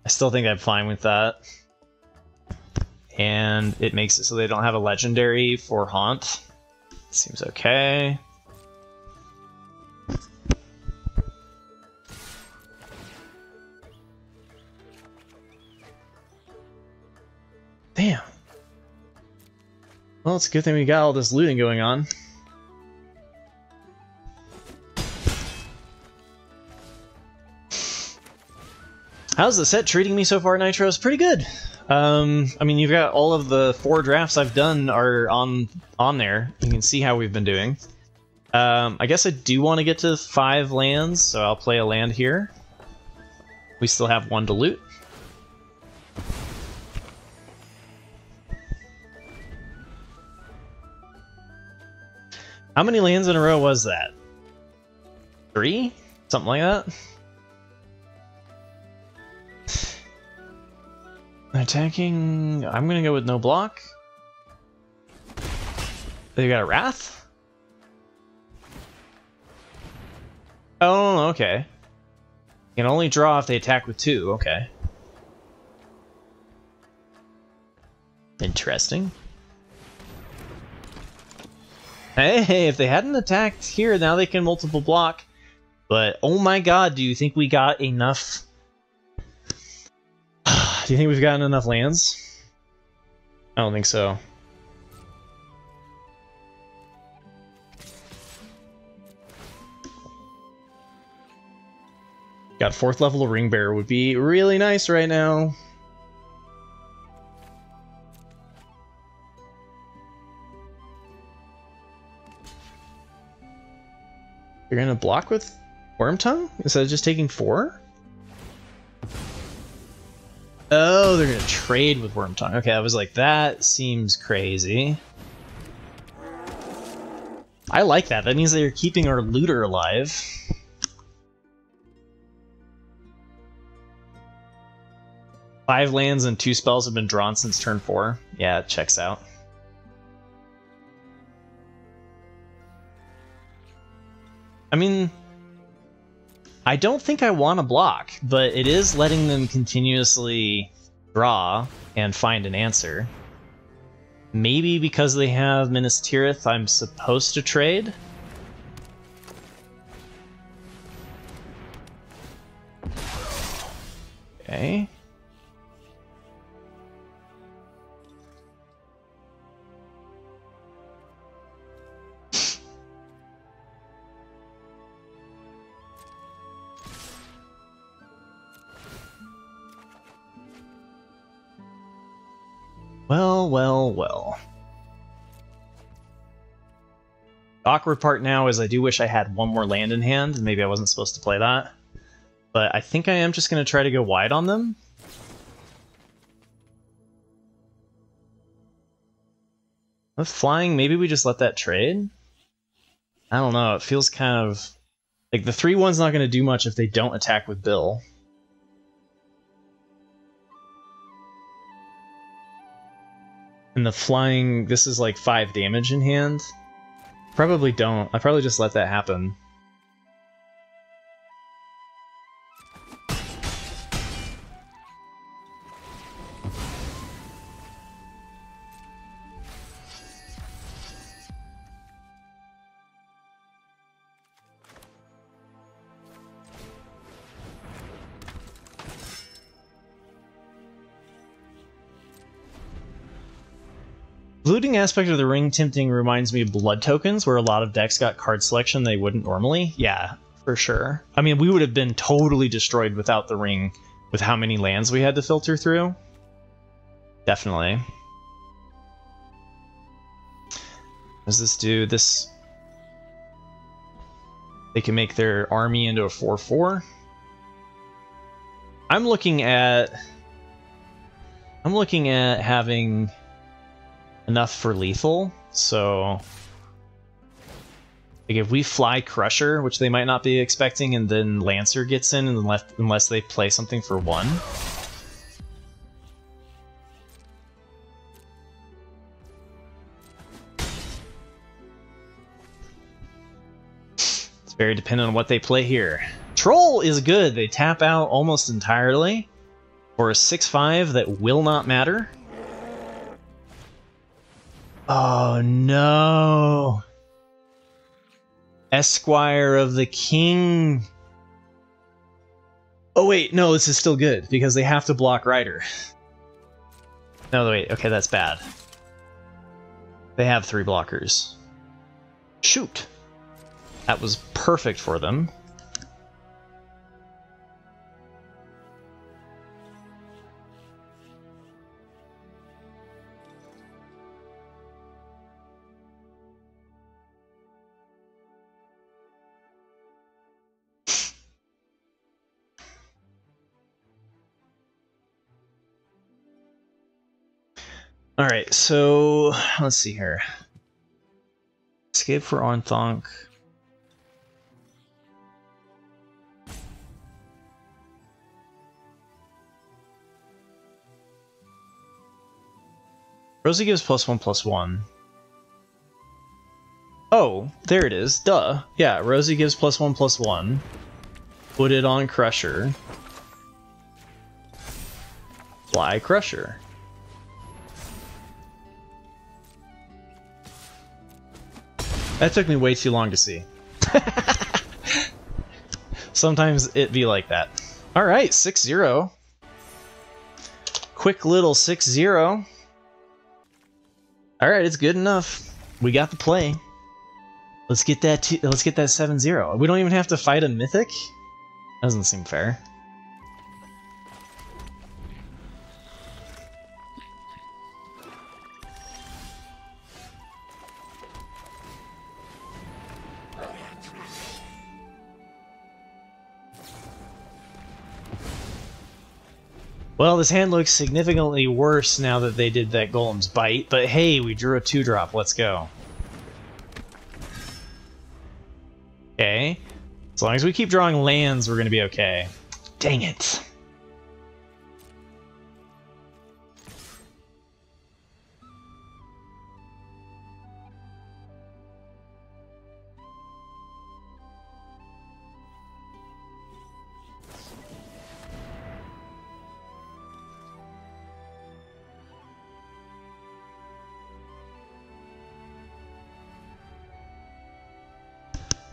I still think I'm fine with that. And it makes it so they don't have a legendary for Haunt. Seems okay. Damn. Well, it's a good thing we got all this looting going on. How's the set treating me so far, Nitro? It's pretty good. I mean, you've got all of the 4 drafts I've done are on there. You can see how we've been doing. I guess I do want to get to 5 lands, so I'll play a land here. We still have 1 to loot. How many lands in a row was that? 3? Something like that? Attacking... I'm gonna go with no block. They got a Wrath? Oh, okay. You can only draw if they attack with 2, okay. Interesting. Hey, if they hadn't attacked here, now they can multiple block. But, oh my god, do you think we got enough... Do you think we've gotten enough lands? I don't think so. Got 4th level Ring Bearer would be really nice right now. You're gonna block with Wormtongue instead of just taking 4? Oh, they're gonna trade with Wormtongue. Okay, I was like, that seems crazy. I like that. That means that you're keeping our looter alive. Five lands and 2 spells have been drawn since turn 4. Yeah, it checks out. I mean, I don't think I want to block, but it is letting them continuously draw and find an answer. Maybe because they have Minas Tirith, I'm supposed to trade? Okay. Well, well, well. The awkward part now is I do wish I had 1 more land in hand, and maybe I wasn't supposed to play that. But I think I am just going to try to go wide on them. With flying, maybe we just let that trade? I don't know, it feels kind of... Like, the 3/1's not going to do much if they don't attack with Bill. And the flying, this is like 5 damage in hand. Probably don't. I probably just let that happen. Looting aspect of the ring tempting reminds me of blood tokens, where a lot of decks got card selection they wouldn't normally. Yeah, for sure. I mean, we would have been totally destroyed without the ring, with how many lands we had to filter through. Definitely. What does this do? This... They can make their army into a 4/4. I'm looking at having enough for lethal, so like if we fly Crusher, which they might not be expecting, and then Lancer gets in, and unless they play something for 1. It's very dependent on what they play here. Troll is good. They tap out almost entirely for a 6/5 that will not matter. Oh no! Esquire of the King. Oh wait, no, this is still good, because they have to block Rider. No, wait, okay, that's bad. They have 3 blockers. Shoot! That was perfect for them. Alright, so let's see here. Escape for Ornthonk. Rosie gives +1/+1. Oh, there it is. Duh. Yeah, Rosie gives +1/+1. Put it on Crusher. Fly Crusher. That took me way too long to see. Sometimes it be like that. Alright, 6-0. Quick little 6-0. Alright, it's good enough. We got the play. Let's get that 7-0. We don't even have to fight a mythic? Doesn't seem fair. Well, this hand looks significantly worse now that they did that Golem's Bite, but hey, we drew a 2-drop, let's go. Okay. As long as we keep drawing lands, we're gonna be okay. Dang it.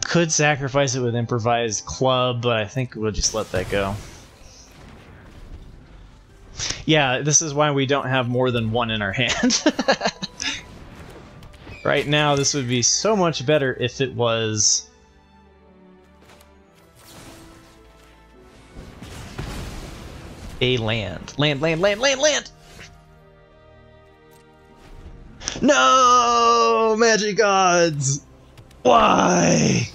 Could sacrifice it with improvised club, but I think we'll just let that go. Yeah, this is why we don't have more than one in our hand. Right now, this would be so much better if it was... a land. Land! No! Magic Gods! Why?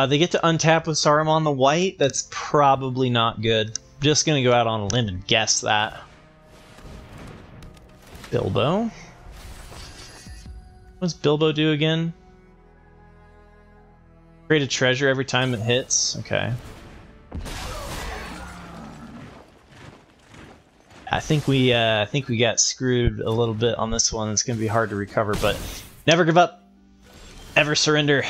They get to untap with Saruman the White. That's probably not good. Just gonna go out on a limb and guess that. Bilbo. What does Bilbo do again? Create a treasure every time it hits. Okay. I think we got screwed a little bit on this one. It's gonna be hard to recover, but never give up. Never surrender.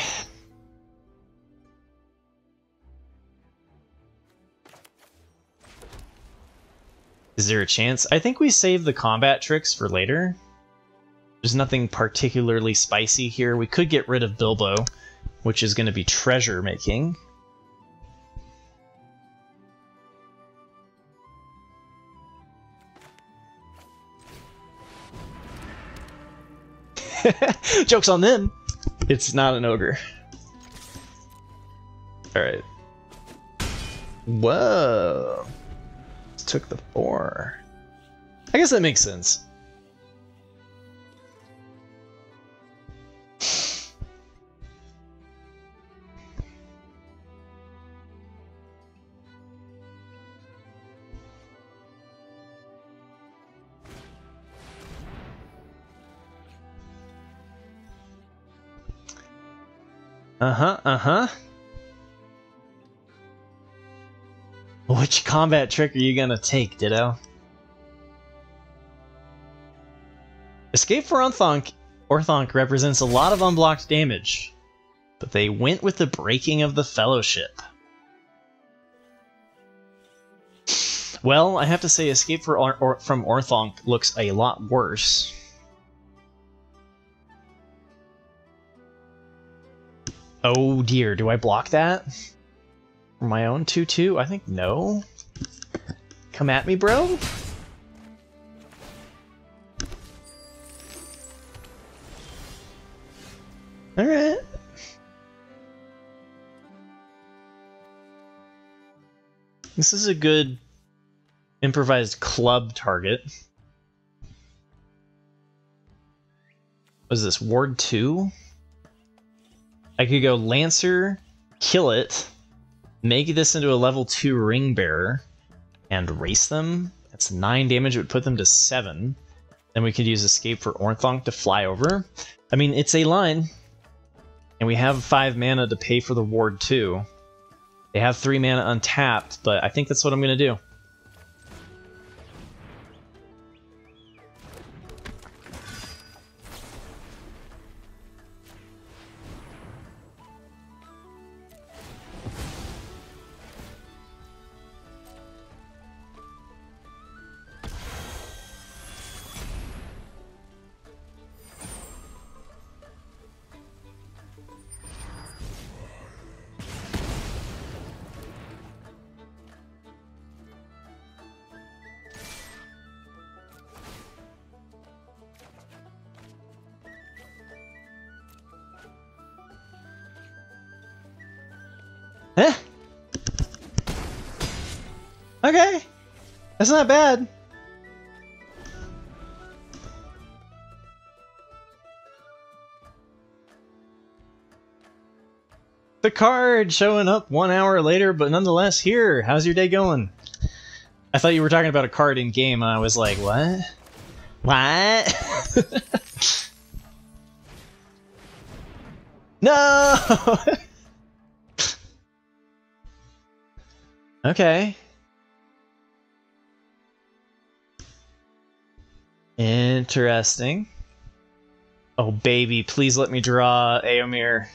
Is there a chance? I think we save the combat tricks for later. There's nothing particularly spicy here. We could get rid of Bilbo, which is going to be treasure making. Joke's on them! It's not an ogre. Alright. Whoa! Took the 4. I guess that makes sense. Uh-huh. Which combat trick are you gonna take, Ditto? Escape for Ornthonk represents a lot of unblocked damage, but they went with the Breaking of the Fellowship. Well, I have to say Escape from Ornthonk looks a lot worse. Oh dear, do I block that? For my own 2/2? I think no. Come at me, bro. Alright. This is a good improvised club target. Was this Ward 2? I could go Lancer, kill it, make this into a level 2 Ring Bearer, and race them. That's 9 damage, it would put them to 7. Then we could use Escape for Ornthonk to fly over. I mean, it's a line. And we have 5 mana to pay for the Ward 2. They have 3 mana untapped, but I think that's what I'm going to do. Eh? Okay. That's not bad. The card showing up 1 hour later, but nonetheless here. How's your day going? I thought you were talking about a card in game, and I was like, what? What? No! Okay. Interesting. Oh, baby, please let me draw Aomir.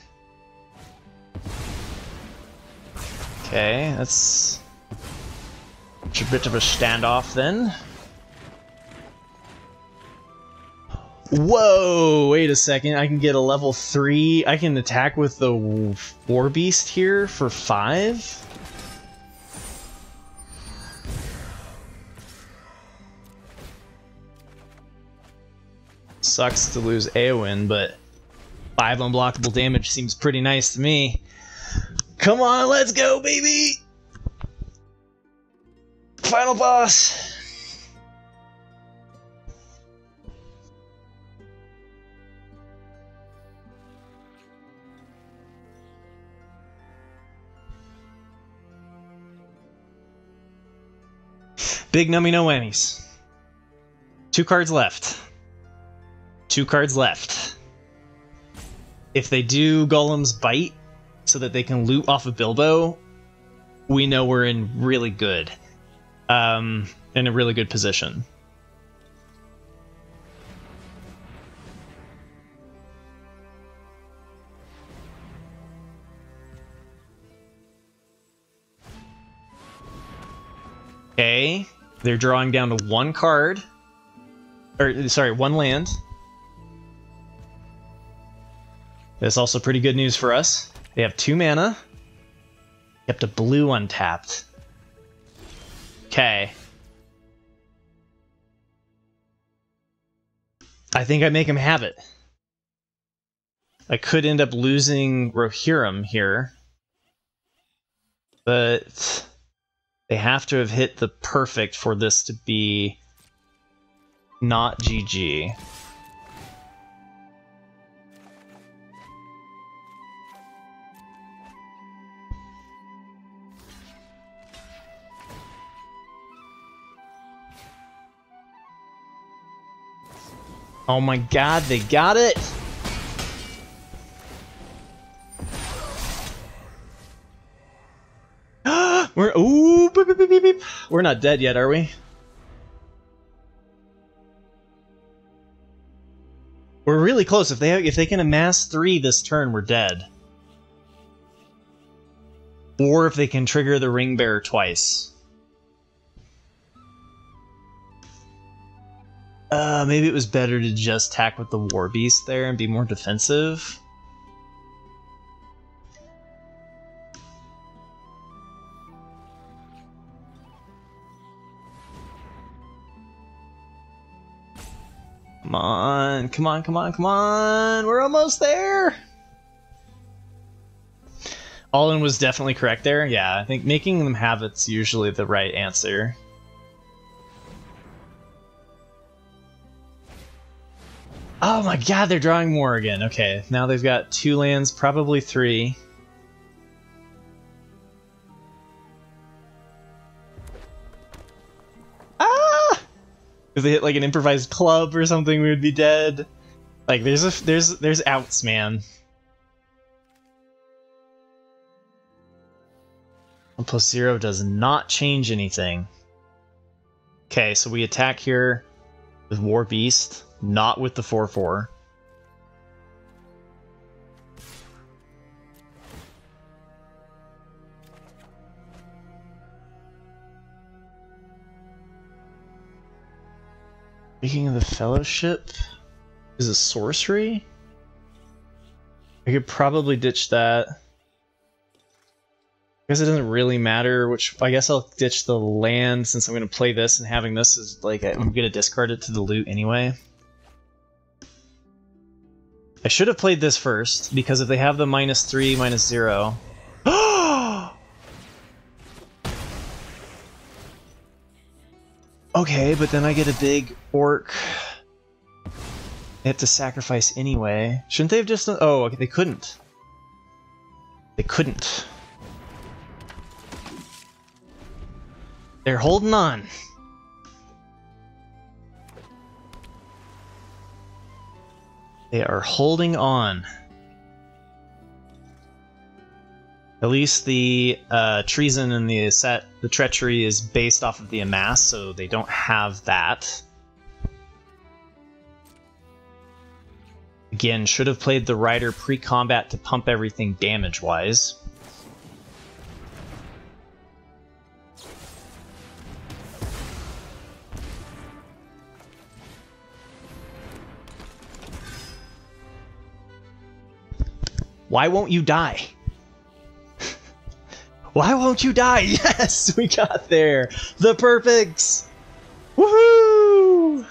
Okay, that's a bit of a standoff then. Whoa, wait a second. I can get a level 3. I can attack with the War Beast here for 5? Sucks to lose Eowyn, but 5 unblockable damage seems pretty nice to me. Come on, let's go, baby! Final boss! Big nummy no whammies. 2 cards left. 2 cards left. If they do Golem's Bite so that they can loot off of Bilbo, we know we're in really good. In a really good position. Okay, they're drawing down to 1 card. Or, sorry, 1 land. That's also pretty good news for us. They have 2 mana. Kept a blue untapped. Okay. I think I make him have it. I could end up losing Rohirrim here. But they have to have hit the perfect for this to be not GG. Oh my god, they got it! Ooh, beep, beep, beep, beep, beep. We're not dead yet, are we? We're really close. If they can amass 3 this turn, we're dead. Or if they can trigger the Ring Bearer twice. Maybe it was better to just attack with the War Beast there and be more defensive. Come on, come on, come on, come on! We're almost there! All-in was definitely correct there. Yeah, I think making them have it's usually the right answer. Oh my god, they're drawing more again. Okay, now they've got 2 lands, probably 3. Ah! If they hit like an improvised club or something, we would be dead. Like there's outs, man. 1+0 does not change anything. Okay, so we attack here with War Beast, not with the 4/4. Speaking of the Fellowship, is a sorcery? I could probably ditch that. I guess it doesn't really matter which. I guess I'll ditch the land since I'm going to play this, and having this is like I'm going to discard it to the loot anyway. I should have played this first because if they have the -3, -0. Okay, but then I get a big orc. They have to sacrifice anyway. Shouldn't they have just? Oh, okay, they couldn't. They couldn't. They're holding on. They are holding on. At least the treason and the treachery is based off of the amass, so they don't have that. Again, should have played the Rider pre-combat to pump everything damage-wise. Why won't you die? Why won't you die? Yes, we got there. The perfects. Woohoo!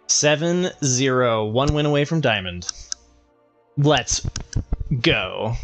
7-0, 1 win away from Diamond. Let's go.